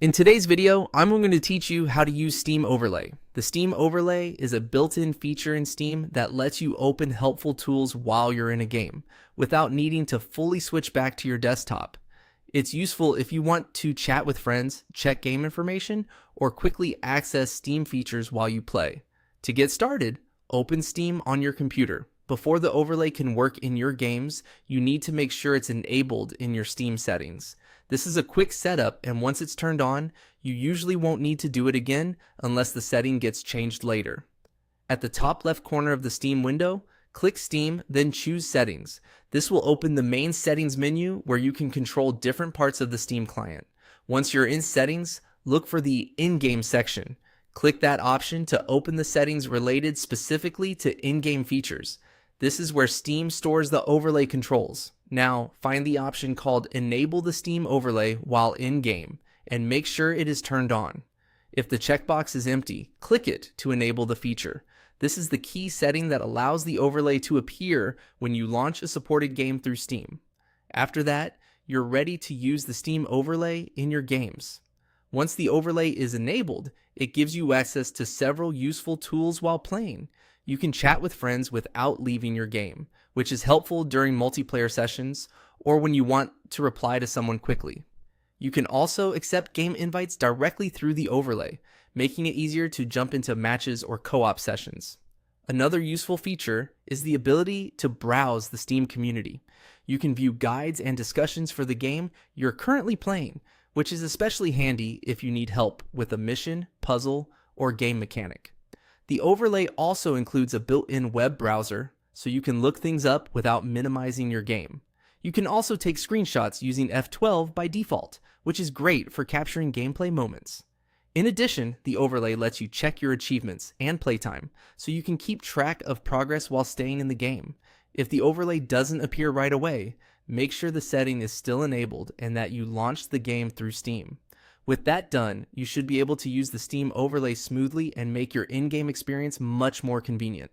In today's video, I'm going to teach you how to use Steam Overlay. The Steam Overlay is a built-in feature in Steam that lets you open helpful tools while you're in a game, without needing to fully switch back to your desktop. It's useful if you want to chat with friends, check game information, or quickly access Steam features while you play. To get started, open Steam on your computer. Before the overlay can work in your games, you need to make sure it's enabled in your Steam settings. This is a quick setup, and once it's turned on, you usually won't need to do it again unless the setting gets changed later. At the top left corner of the Steam window, click Steam, then choose Settings. This will open the main settings menu where you can control different parts of the Steam client. Once you're in Settings, look for the In-Game section. Click that option to open the settings related specifically to in-game features. This is where Steam stores the overlay controls. Now, find the option called Enable the Steam Overlay while in-game, and make sure it is turned on. If the checkbox is empty, click it to enable the feature. This is the key setting that allows the overlay to appear when you launch a supported game through Steam. After that, you're ready to use the Steam Overlay in your games. Once the overlay is enabled, it gives you access to several useful tools while playing. You can chat with friends without leaving your game, which is helpful during multiplayer sessions or when you want to reply to someone quickly. You can also accept game invites directly through the overlay, making it easier to jump into matches or co-op sessions. Another useful feature is the ability to browse the Steam community. You can view guides and discussions for the game you're currently playing, which is especially handy if you need help with a mission, puzzle, or game mechanic. The overlay also includes a built-in web browser, so you can look things up without minimizing your game. You can also take screenshots using F12 by default, which is great for capturing gameplay moments. In addition, the overlay lets you check your achievements and playtime, so you can keep track of progress while staying in the game. If the overlay doesn't appear right away, make sure the setting is still enabled and that you launched the game through Steam. With that done, you should be able to use the Steam overlay smoothly and make your in-game experience much more convenient.